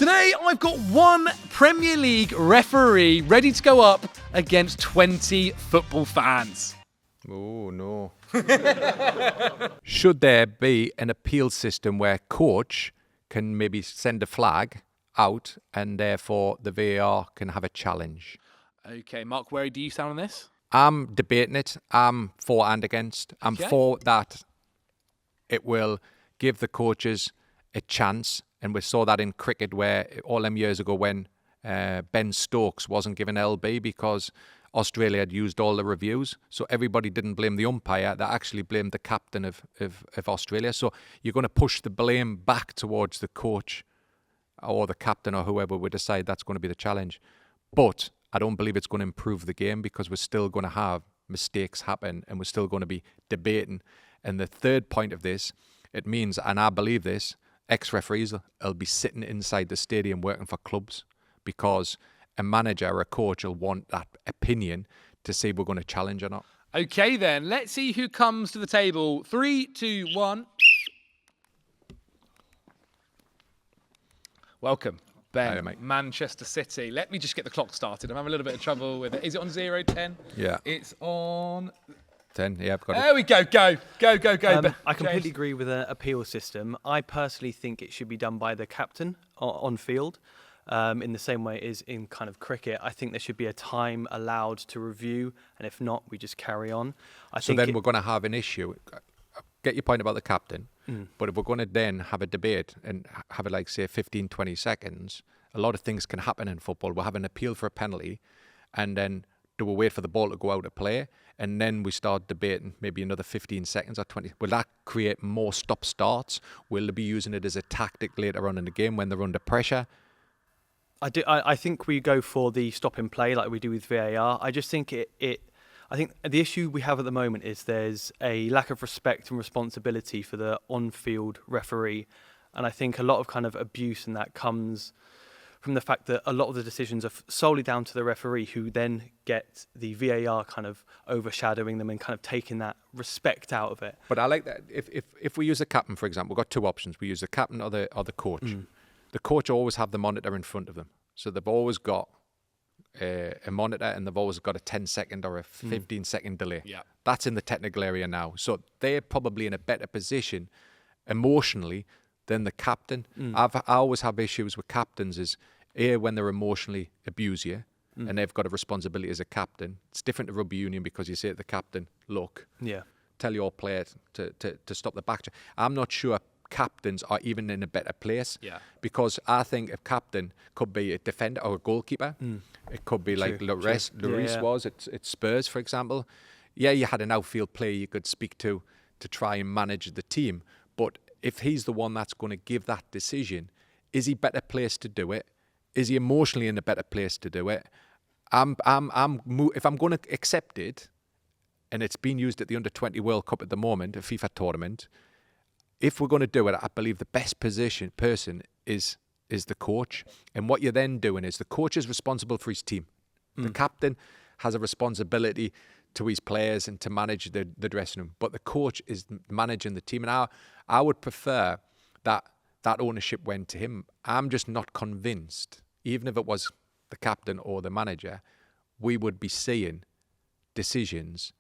Today, I've got one Premier League referee ready to go up against 20 football fans. Oh, no. Should there be an appeal system where coach can maybe send a flag out and therefore the VAR can have a challenge? Okay, Mark, where do you stand on this? I'm debating it. I'm for and against. I'm for that it will give the coaches a chance. And we saw that in cricket where all them years ago when Ben Stokes wasn't given LB because Australia had used all the reviews. So everybody didn't blame the umpire. They actually blamed the captain of Australia. So you're going to push the blame back towards the coach or the captain or whoever we decide that's going to be the challenge. But I don't believe it's going to improve the game because we're still going to have mistakes happen and we're still going to be debating. And the third point of this, it means, and I believe this, ex-referees will be sitting inside the stadium working for clubs because a manager or a coach will want that opinion to see if we're going to challenge or not. Okay, then. Let's see who comes to the table. 3, 2, 1. Welcome, Ben. Hi, Manchester City. Let me just get the clock started. I'm having a little bit of trouble with it. Is it on 0, 10? Yeah. It's on 10, yeah, I've got it. There we go. Go. I completely agree with an appeal system. I personally think it should be done by the captain on field, in the same way it is in kind of cricket. I think there should be a time allowed to review, and if not, we just carry on. So then we're going to have an issue. Get your point about the captain, but if we're going to then have a debate and have it like, say, 15, 20 seconds, a lot of things can happen in football. We'll have an appeal for a penalty, and then do we wait for the ball to go out of play? And then we start debating maybe another 15 seconds or 20. Will that create more stop-starts? Will they be using it as a tactic later on in the game when they're under pressure? I think we go for the stop and play like we do with VAR. I just think I think the issue we have at the moment is there's a lack of respect and responsibility for the on-field referee. And I think a lot of kind of abuse in that comes from the fact that a lot of the decisions are solely down to the referee, who then get the VAR kind of overshadowing them and kind of taking that respect out of it. But I like that. If we use a captain, for example, we've got two options. We use the captain or the coach. The coach always have the monitor in front of them. So they've always got a monitor and they've always got a 10-second or a 15-second delay. Yeah. That's in the technical area now. So they're probably in a better position emotionally than the captain. I always have issues with captains is when they're emotionally abuse you and they've got a responsibility as a captain. It's different to rugby union because you say to the captain, look, tell your player to stop the back. I'm not sure captains are even in a better place because I think a captain could be a defender or a goalkeeper. It could be like Lloris was at Spurs, for example. Yeah, you had an outfield player you could speak to try and manage the team, but if he's the one that's going to give that decision, is he better placed to do it? Is he emotionally in a better place to do it? If I'm going to accept it, and it's being used at the Under-20 World Cup at the moment, a FIFA tournament, if we're going to do it, I believe the best person is the coach. And what you're then doing is the coach is responsible for his team. The captain has a responsibility to his players and to manage the dressing room. But the coach is managing the team. And I would prefer that ownership went to him. I'm just not convinced, even if it was the captain or the manager, we would be seeing decisions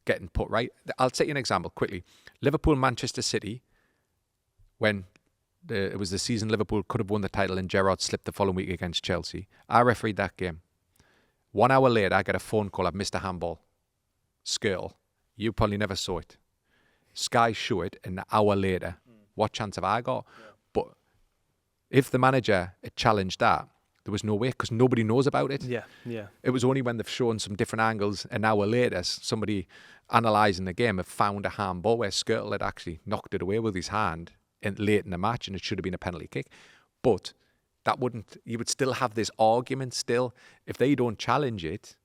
getting put right. I'll take you an example quickly. Liverpool, Manchester City, when it was the season Liverpool could have won the title and Gerrard slipped the following week against Chelsea. I refereed that game. 1 hour later, I get a phone call. I've missed a handball. Skirtle. You probably never saw it. Sky show it an hour later. What chance have I got? Yeah. But if the manager had challenged that, there was no way because nobody knows about it. Yeah. It was only when they've shown some different angles an hour later, somebody analysing the game have found a handball where Skirtle had actually knocked it away with his hand late in the match and it should have been a penalty kick. But you would still have this argument still. If they don't challenge it,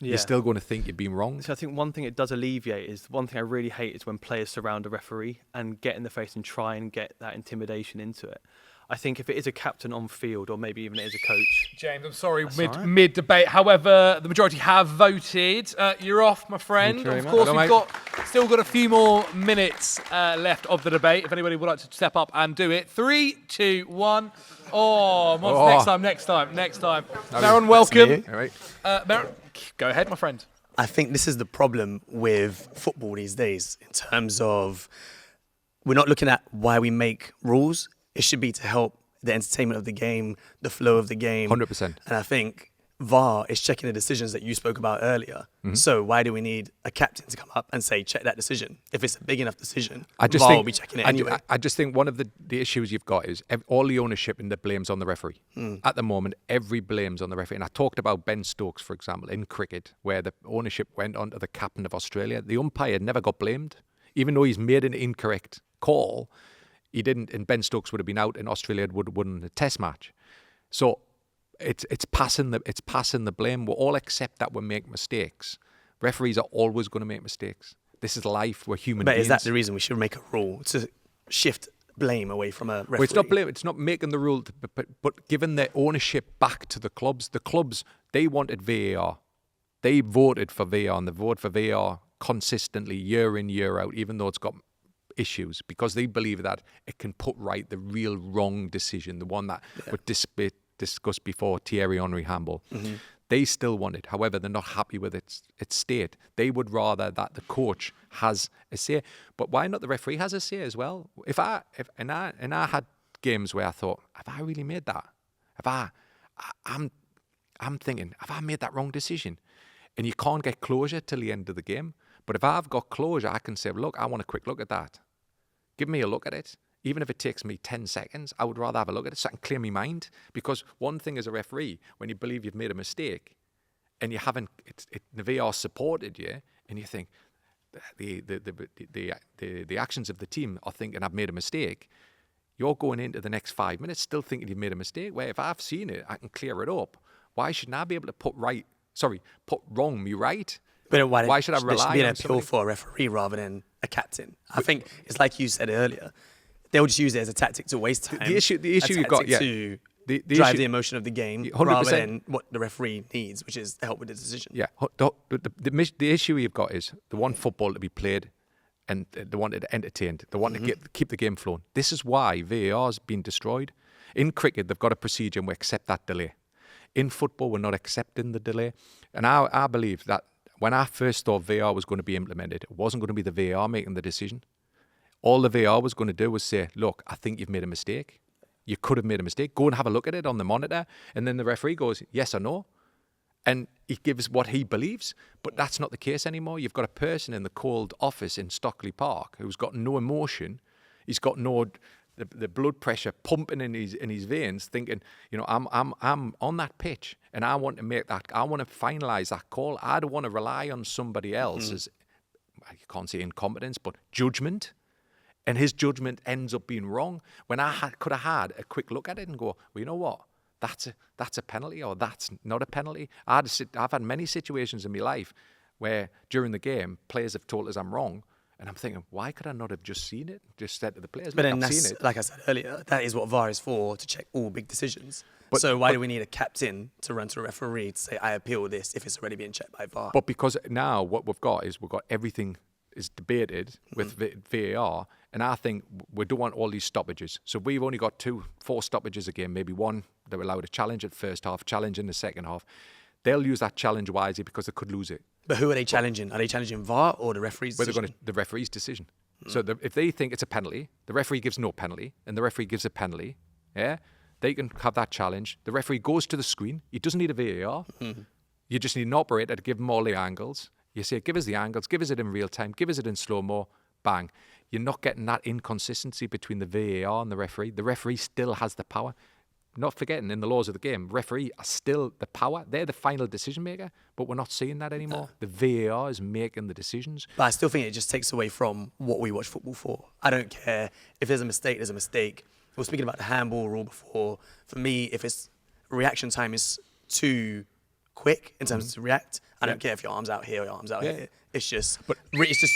you're still going to think you've been wrong. So I think one thing it does alleviate is, one thing I really hate is when players surround a referee and get in the face and try and get that intimidation into it. I think if it is a captain on field, or maybe even it is a coach. James, I'm sorry, That's all right. mid debate. However, the majority have voted. You're off, my friend. Thank you very Of much. course, Hello, we've still got a few more minutes left of the debate. If anybody would like to step up and do it, 3, 2, 1. Oh, next time. Maron, welcome. me. All right. Maron, go ahead, my friend. I think this is the problem with football these days in terms of we're not looking at why we make rules. It should be to help the entertainment of the game, the flow of the game. 100%. And I think VAR is checking the decisions that you spoke about earlier. So why do we need a captain to come up and say, check that decision? If it's a big enough decision, VAR will be checking it anyway. I just think one of the issues you've got is all the ownership and the blame's on the referee. At the moment, every blame's on the referee. And I talked about Ben Stokes, for example, in cricket, where the ownership went on to the captain of Australia. The umpire never got blamed, even though he's made an incorrect call. He didn't, and Ben Stokes would have been out, and Australia would have won the Test match. So it's passing the blame. We'll all accept that we make mistakes. Referees are always going to make mistakes. This is life. We're human beings. But is that the reason we should make a rule to shift blame away from a referee? Well, it's not blame. It's not making the rule, but giving the ownership back to the clubs. The clubs, they wanted VAR. They voted for VAR, and they voted for VAR consistently, year in, year out, even though it's got issues, because they believe that it can put right the real wrong decision, the one that was discussed before, Thierry Henry handball. They still want it. However, they're not happy with its state. They would rather that the coach has a say. But why not the referee has a say as well? I had games where I thought, have I really made that? I'm thinking, have I made that wrong decision? And you can't get closure till the end of the game. But if I've got closure, I can say, look, I want a quick look at that. Give me a look at it. Even if it takes me 10 seconds, I would rather have a look at it so I can clear my mind. Because one thing as a referee, when you believe you've made a mistake and you haven't, the VAR supported you, and you think the actions of the team are thinking I've made a mistake, you're going into the next 5 minutes still thinking you've made a mistake. Where if I've seen it, I can clear it up. Why shouldn't I be able to put wrong me right? But why should I there rely should be an on appeal somebody? for a referee rather than a captain? I think it's like you said earlier. They'll just use it as a tactic to waste time. The issue you've got, to the drive issue- the emotion of the game 100%. rather than what the referee needs, which is to help with the decision. Yeah, the issue you've got is they want football to be played, and they want it entertained. They want to keep the game flowing. This is why VAR has been destroyed. In cricket, they've got a procedure, and we accept that delay. In football, we're not accepting the delay, and I believe that. When I first thought VAR was going to be implemented, it wasn't going to be the VAR making the decision. All the VAR was going to do was say, look, I think you've made a mistake. You could have made a mistake. Go and have a look at it on the monitor. And then the referee goes, yes or no. And he gives what he believes. But that's not the case anymore. You've got a person in the cold office in Stockley Park who's got no emotion. He's got no... The blood pressure pumping in his veins, thinking, I'm on that pitch and I want to make that. I want to finalise that call. I don't want to rely on somebody else's. I can't say incompetence, but judgment. And his judgment ends up being wrong. When I could have had a quick look at it and go, well, you know what? That's a penalty, or that's not a penalty. I've had many situations in my life where during the game players have told us I'm wrong. And I'm thinking, why could I not have just seen it? Just said to the players, But look, then I've that's, seen it. like I said earlier, that is what VAR is for, to check all big decisions. So why do we need a captain to run to a referee to say, I appeal this if it's already being checked by VAR? But because now what we've got everything is debated with VAR, and I think we don't want all these stoppages. So we've only got 4 stoppages a game, maybe one they're allowed to challenge at first half, challenge in the second half. They'll use that challenge wisely because they could lose it. But who are they challenging? Are they challenging VAR or the referee's decision? The referee's decision. So if they think it's a penalty, the referee gives no penalty, and the referee gives a penalty, they can have that challenge. The referee goes to the screen. He doesn't need a VAR. You just need an operator to give him all the angles. You say, give us the angles, give us it in real time, give us it in slow-mo, bang. You're not getting that inconsistency between the VAR and the referee. The referee still has the power. Not forgetting, in the laws of the game, referee are still the power. They're the final decision maker, but we're not seeing that anymore. The VAR is making the decisions. But I still think it just takes away from what we watch football for. I don't care. If there's a mistake, there's a mistake. We were speaking about the handball rule before. For me, if it's reaction time is too quick in terms of to react, I don't care if your arm's out here or your arm's out here. It's just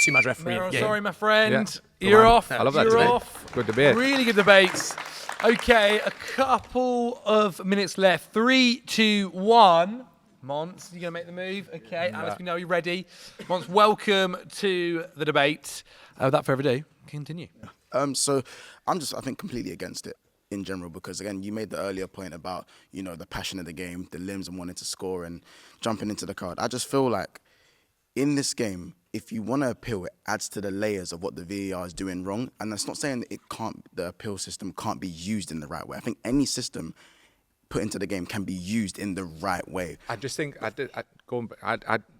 too much referee. Meryl, game. sorry, my friend. You're off. I love that You're debate. off. Good debate. Really good debates. Okay, a couple of minutes left. 3, 2, 1. Mons, you going to make the move? Okay, Alice, we know you're ready. Mons, welcome to the debate. Without further ado, continue. So I think completely against it in general, because again, you made the earlier point about, the passion of the game, the limbs and wanting to score and jumping into the crowd. I just feel like in this game, if you want to appeal, it adds to the layers of what the VAR is doing wrong. And that's not saying that the appeal system can't be used in the right way. I think any system put into the game can be used in the right way. I just think I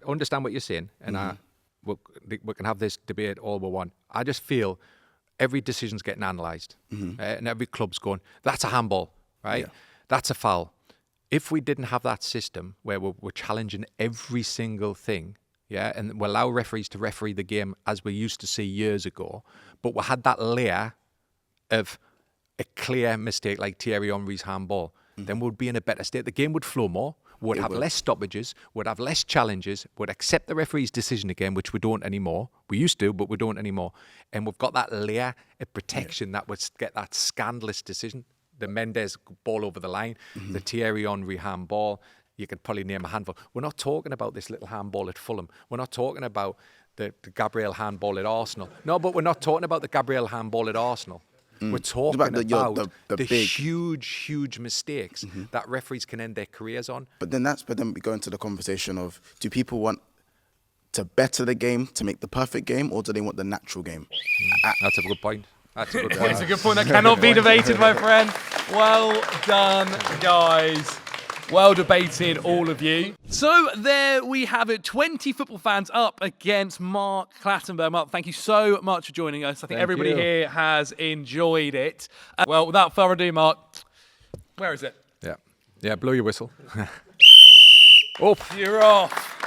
understand what you're saying, and we can have this debate all we want. I just feel every decision's getting analysed, and every club's going, that's a handball, right? Yeah. That's a foul. If we didn't have that system where we're challenging every single thing, and we allow referees to referee the game as we used to see years ago, but we had that layer of a clear mistake like Thierry Henry's handball, then we'd be in a better state. The game would flow more, would have less stoppages, would have less challenges, would accept the referee's decision again, which we don't anymore. We used to, but we don't anymore. And we've got that layer of protection that would get that scandalous decision. The Mendes ball over the line, the Thierry Henry handball. You could probably name a handful. We're not talking about this little handball at Fulham. We're not talking about the Gabriel handball at Arsenal. No, but we're not talking about the Gabriel handball at Arsenal. We're talking about the big, huge mistakes that referees can end their careers on. But then we go into the conversation of, do people want to better the game, to make the perfect game, or do they want the natural game? That's a good point. That's a good point. It's a good point that cannot be debated, my friend. Well done, guys. Well debated, all of you. So there we have it. 20 football fans up against Mark Clattenburg. Mark, thank you so much for joining us. I think everybody here has enjoyed it. Well, without further ado, Mark, where is it? Yeah, blow your whistle. You're off.